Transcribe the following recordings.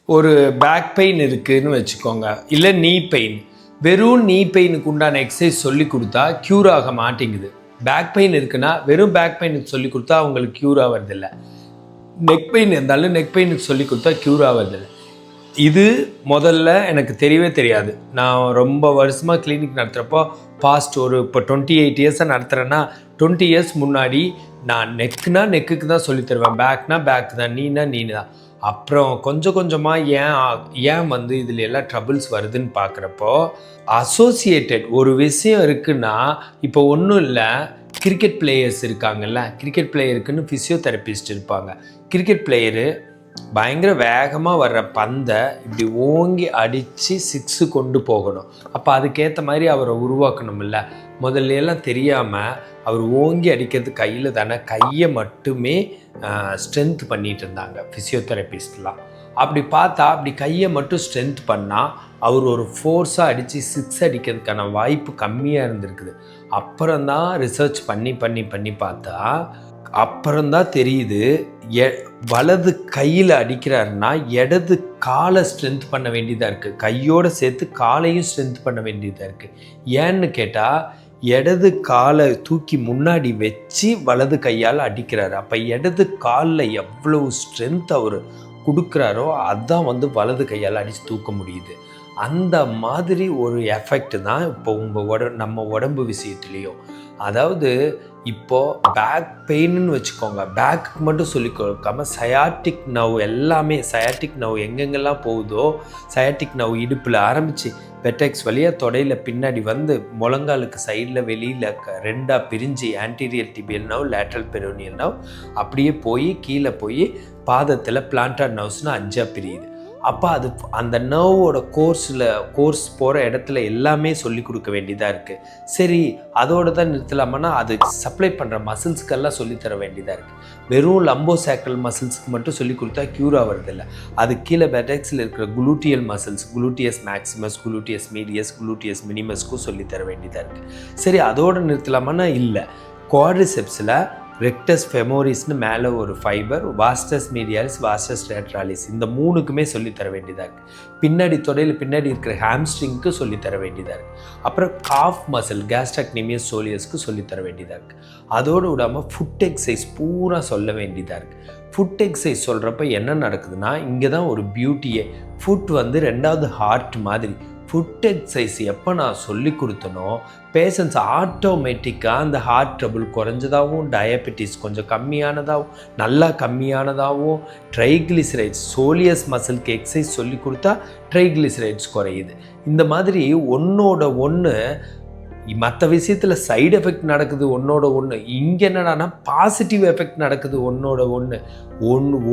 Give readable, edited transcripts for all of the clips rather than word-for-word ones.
ஒரு back pain இருக்குதுன்னு வச்சுக்கோங்க, இல்லை நீ பெயின். வெறும் நீ பெயினுக்கு உண்டான எக்ஸசைஸ் சொல்லி கொடுத்தா க்யூர் ஆக மாட்டேங்குது. பேக் பெயின் இருக்குன்னா வெறும் பேக் பெயினுக்கு சொல்லி கொடுத்தா அவங்களுக்கு க்யூர் ஆகிறதில்ல. நெக் பெயின் இருந்தாலும் நெக் பெயினுக்கு சொல்லி கொடுத்தா க்யூர் ஆகிறதில்ல. இது முதல்ல எனக்கு தெரியவே தெரியாது. நான் ரொம்ப வருஷமாக கிளினிக் நடத்துகிறப்போ பாஸ்ட் இப்போ 28 இயர்ஸாக நடத்துகிறேன்னா 20 இயர்ஸ் முன்னாடி நான் நெக்குனா நெக்குக்கு தான் சொல்லி தருவேன், பேக்னா பேக் தான், நீனா நீனு தான். அப்புறம் கொஞ்சம் கொஞ்சமாக ஏன் இதில் எல்லாம் ட்ரபிள்ஸ் வருதுன்னு பார்க்குறப்போ அசோசியேட்டட் ஒரு விஷயம் இருக்குன்னா, இப்போ ஒன்றும் இல்லை, கிரிக்கெட் பிளேயர்ஸ் இருக்காங்கல்ல, கிரிக்கெட் பிளேயருக்குன்னு ஃபிசியோதெரபிஸ்ட் இருப்பாங்க. கிரிக்கெட் பிளேயரு பயங்கர வேகமாக வர்ற பந்தை இப்படி ஓங்கி அடித்து 6 கொண்டு போகணும். அப்போ அதுக்கேற்ற மாதிரி அவரை உருவாக்கணும். இல்லை முதல்ல எல்லாம் தெரியாமல் அவர் ஓங்கி அடிக்கிறது கையில் தானே, கையை மட்டுமே ஸ்ட்ரென்த் பண்ணிகிட்டு இருந்தாங்க ஃபிசியோதெரபிஸ்ட்லாம். அப்படி பார்த்தா அப்படி கையை மட்டும் ஸ்ட்ரென்த் பண்ணால் அவர் ஒரு ஃபோர்ஸாக அடித்து 6 அடிக்கிறதுக்கான வாய்ப்பு கம்மியாக இருந்திருக்குது. அப்புறம்தான் ரிசர்ச் பண்ணி பார்த்தா அப்புறம்தான் தெரியுது, வலது கையில் அடிக்கிறாருன்னா இடது காலை ஸ்ட்ரென்த் பண்ண வேண்டியதாக இருக்குது, கையோடு சேர்த்து காலையும் ஸ்ட்ரென்த் பண்ண வேண்டியதாக இருக்குது. ஏன்னு கேட்டால் இடது காலை தூக்கி முன்னாடி வச்சு வலது கையால் அடிக்கிறாரு. அப்போ இடது காலில் எவ்வளவு ஸ்ட்ரென்த் அவர் கொடுக்குறாரோ அதுதான் வலது கையால் அடித்து தூக்க முடியுது. அந்த மாதிரி ஒரு எஃபெக்ட் தான் இப்போ நம்ம உடம்பு விஷயத்துலேயும். அதாவது இப்போது பேக் பெயின்னு வச்சுக்கோங்க, பேக்குக்கு மட்டும் சொல்லி கொடுக்காம சயாட்டிக் நர்வ் எல்லாமே, சயாட்டிக் நர்வ் எங்கெங்கெல்லாம் போகுதோ, சயாட்டிக் நர்வ் இடுப்பில் ஆரம்பித்து வெட்டெக்ஸ் வழியாக தொடையில் பின்னாடி முழங்காலுக்கு சைடில் வெளியில் 2ஆக பிரிஞ்சு anterior tibial nerve, lateral peroneal nerve, அப்படியே போய் கீழே போய் பாதத்தில் பிளான்டார் நர்வ்ஸ்னு 5ஆக பிரியுது. அப்போ அது அந்த நர்வோட கோர்ஸ் போகிற இடத்துல எல்லாமே சொல்லி கொடுக்க வேண்டியதாக இருக்குது. சரி, அதோடு தான் நிறுத்தலாமான்னா அது சப்ளை பண்ணுற மசில்ஸ்க்கெல்லாம் சொல்லித்தர வேண்டியதாக இருக்குது. வெறும் லம்போசாக்ரல் மசில்ஸ்க்கு மட்டும் சொல்லி கொடுத்தா க்யூர் ஆகிறதில்ல. அது கீழே பெட்டெக்ஸில் இருக்கிற gluteal muscles, gluteus maximus, gluteus medius, gluteus மினிமஸ்க்கும் சொல்லித்தர வேண்டியதாக இருக்குது. சரி, அதோடு நிறுத்தலாமான்னா இல்லை. குவாட்ரிசெப்ஸில் ரெக்டஸ் ஃபெமோரிஸ்னு மேலே ஒரு ஃபைபர், வாஸ்டஸ் மீடியாலிஸ், வாஸ்டஸ் லேட்ராலிஸ், இந்த 3க்குமே சொல்லித்தர வேண்டியதாக இருக்குது. பின்னாடி தொடையில் பின்னாடி இருக்கிற ஹாம்ஸ்ட்ரிங்க்கு சொல்லித்தர வேண்டியதாக இருக்குது. அப்புறம் காஃப் மசில், கேஸ்ட்ராக்னிமியஸ் சோலியஸ்க்கு சொல்லித்தர வேண்டியதாக இருக்குது. அதோடு விடாமல் ஃபுட் எக்ஸசைஸ் பூரா சொல்ல வேண்டியதாக இருக்குது. ஃபுட் எக்ஸசைஸ் சொல்கிறப்ப என்ன நடக்குதுன்னா, இங்கே தான் ஒரு பியூட்டியே. ஃபுட் 2வது ஹார்ட் மாதிரி. ஃபுட் எக்ஸசைஸ் எப்போ நான் சொல்லி கொடுத்தனோ பேஷண்ட்ஸ் ஆட்டோமேட்டிக்காக அந்த ஹார்ட் ட்ரபிள் குறைஞ்சதாகவும், டயபெட்டிஸ் கொஞ்சம் கம்மியானதாகவும், நல்லா கம்மியானதாகவும், ட்ரைக்ளிசரைட்ஸ், சோலியஸ் மசிலுக்கு எக்ஸசைஸ் சொல்லி கொடுத்தா ட்ரைக்ளிசரைட்ஸ் குறையுது. இந்த மாதிரி ஒன்றோட ஒன்று மற்ற விஷயத்தில் சைடு எஃபெக்ட் நடக்குது ஒன்றோட ஒன்று, இங்கே என்னடானா பாசிட்டிவ் எஃபெக்ட் நடக்குது ஒன்றோட ஒன்று.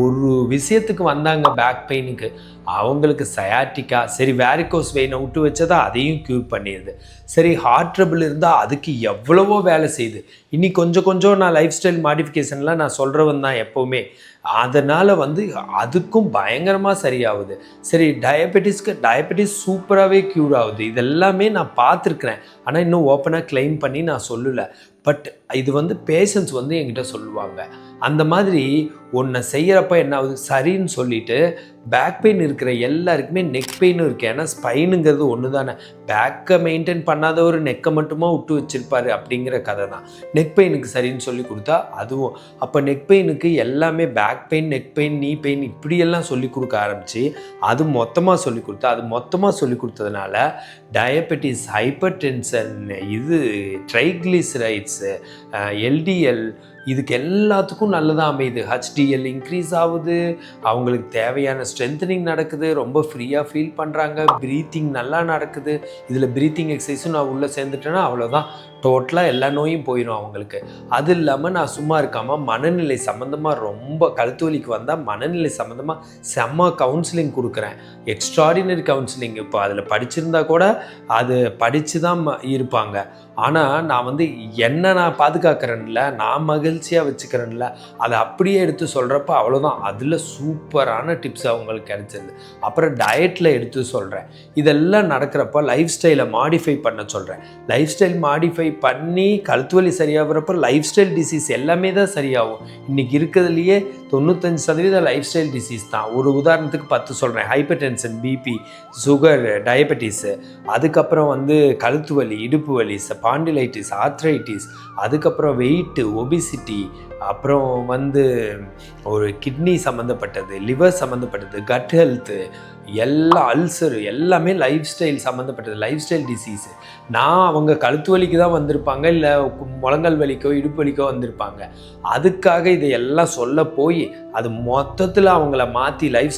ஒரு விஷயத்துக்கு வந்தாங்க பேக் பெயினுக்கு, அவங்களுக்கு சயாட்டிக்கா, சரி வேரிகோஸ் வெயினை விட்டு வச்சதா அதையும் க்யூர் பண்ணிடுது. சரி, ஹார்ட் ட்ரபிள் இருந்தால் அதுக்கு எவ்வளவோ வேலை செய்யுது. இனி கொஞ்சம் நான் லைஃப் ஸ்டைல் மாடிஃபிகேஷன்லாம் நான் சொல்கிறவன் தான் எப்போவுமே. அதனால் அதுக்கும் பயங்கரமாக சரியாகுது. சரி, டயபெட்டிஸ் சூப்பராகவே க்யூர் ஆகுது. இதெல்லாமே நான் பார்த்துருக்குறேன். ஆனால் இன்னும் ஓப்பனாக கிளைம் பண்ணி நான் சொல்லலை. பட் இது பேஷண்ட்ஸ் என்கிட்ட சொல்லுவாங்க. அந்த மாதிரி ஒன்றை செய்கிறப்ப என்ன ஆகுது, சரின்னு சொல்லிவிட்டு பேக் பெயின் இருக்கிற எல்லாருக்குமே நெக் பெயினும் இருக்குது. ஏன்னா ஸ்பைனுங்கிறது ஒன்று தானே. பேக்கை மெயின்டைன் பண்ணாத ஒரு நெக்கை மட்டுமா விட்டு வச்சுருப்பார் அப்படிங்கிற கதை தான். நெக் பெயினுக்கு சரின்னு சொல்லி கொடுத்தா அதுவும். அப்போ நெக் பெயினுக்கு எல்லாமே பேக் பெயின், நெக் பெயின், நீ பெயின் இப்படியெல்லாம் சொல்லி கொடுக்க ஆரம்பித்து அது மொத்தமாக சொல்லி கொடுத்தா, அது மொத்தமாக சொல்லி கொடுத்ததுனால டயபெட்டிஸ், ஹைப்பர் டென்ஷன், ட்ரைக்ளிசரைட்ஸு, எல்டிஎல், இதுக்கு எல்லாத்துக்கும் நல்லதாக அமையுது. HDL இன்க்ரீஸ் ஆகுது, அவங்களுக்கு தேவையான ஸ்ட்ரென்தனிங் நடக்குது, ரொம்ப ஃப்ரீயாக ஃபீல் பண்ணுறாங்க, ப்ரீத்திங் நல்லா நடக்குது. இதில் ப்ரீத்திங் எக்ஸசைஸும் நான் உள்ளே சேர்ந்துட்டேன்னா அவ்வளோதான், டோட்டலாக எல்லா நோயும் போயிடும் அவங்களுக்கு. அது இல்லாமல் நான் சும்மா இருக்காமல் மனநிலை சம்மந்தமாக, ரொம்ப கழுத்து வலிக்கு வந்தால் மனநிலை சம்மந்தமாக செம்ம கவுன்சிலிங் கொடுக்குறேன். Extraordinary counselling. இப்போ அதில் படிச்சிருந்தா கூட அது படித்து தான் இருப்பாங்க. ஆனால் நான் வந்து என்ன நான் பாதுகாக்கிறேன்ல, நான் மகிழ்ச்சியாக வச்சுக்கிறேன்ல, அதை அப்படியே எடுத்து சொல்கிறப்ப அவ்வளோதான். அதில் சூப்பரான டிப்ஸ் அவங்களுக்கு கிடைச்சது. அப்புறம் டயட்டில் எடுத்து சொல்கிறேன். இதெல்லாம் நடக்கிறப்ப லைஃப் ஸ்டைலை மாடிஃபை பண்ண சொல்கிறேன். லைஃப் ஸ்டைல் மாடிஃபை பண்ணி கழுத்து வலி சரியாகிறப்ப லைஃப் ஸ்டைல் டிசீஸ் எல்லாமே தான் சரியாகும். இன்றைக்கி இருக்கிறதுலையே 95% லைஃப் ஸ்டைல் டிசீஸ் தான். ஒரு உதாரணத்துக்கு 10 சொல்கிறேன். Hypertension, BP, sugar, diabetes, அதுக்கப்புறம் வந்து கழுத்து வலி, இடுப்பு வலி, ஸ்பாண்டிலைட்டிஸ், ஆர்த்ரைட்டிஸ், அதுக்கப்புறம் வெயிட்டு, ஒபிசிட்டி, அப்புறம் வந்து ஒரு கிட்னி சம்மந்தப்பட்டது, லிவர் சம்மந்தப்பட்டது, கட் ஹெல்த்து, எல்லா அல்சரு எல்லாமே லைஃப் ஸ்டைல் சம்மந்தப்பட்டது, லைஃப் ஸ்டைல் டிசீஸு. நான் அவங்க கழுத்து வலிக்கு தான் வந்திருப்பாங்க, இல்லை முழங்கால் வலிக்கோ இடுப்பு வலிக்கோ வந்திருப்பாங்க. அதுக்காக இதை எல்லாம் சொல்ல போய் அது மொத்தத்தில் அவங்கள மாற்றி லைஃப்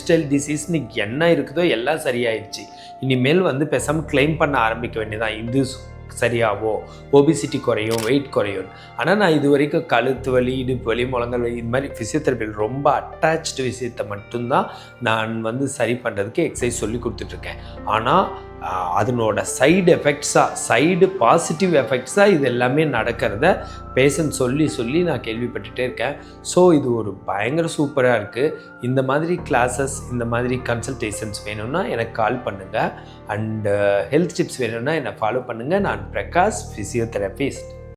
ஸ்டைல் டிசீஸ்னு என்ன இருக்குதோ எல்லாம் சரியாயிடுச்சு. இனிமேல் வந்து பேசாமல் கிளைம் பண்ண ஆரம்பிக்க வேண்டியதான். இது சரியாவோ, ஒபிசிட்டி குறையும், வெயிட் குறையும். ஆனால் நான் இது வரைக்கும் கழுத்து வலி, இடுப்பு வலி, முழங்கால் வலி இது மாதிரி ஃபிசியோதெரபியில் ரொம்ப அட்டாச்டு விஷயத்தை மட்டும்தான் நான் வந்து சரி பண்ணுறதுக்கு எக்ஸசைஸ் சொல்லி கொடுத்துட்ருக்கேன். ஆனால் அதனோட சைடு பாசிட்டிவ் எஃபெக்ட்ஸாக இது எல்லாமே நடக்கிறத பேஷண்ட் சொல்லி நான் கேள்விப்பட்டுகிட்டே இருக்கேன். ஸோ இது ஒரு பயங்கர சூப்பராக இருக்குது. இந்த மாதிரி கிளாஸஸ், இந்த மாதிரி கன்சல்டேஷன்ஸ் வேணும்னா எனக்கு கால் பண்ணுங்கள். அண்டு ஹெல்த் டிப்ஸ் வேணும்னா என்னை ஃபாலோ பண்ணுங்கள். நான் பிரகாஷ், ஃபிசியோதெரபிஸ்ட்.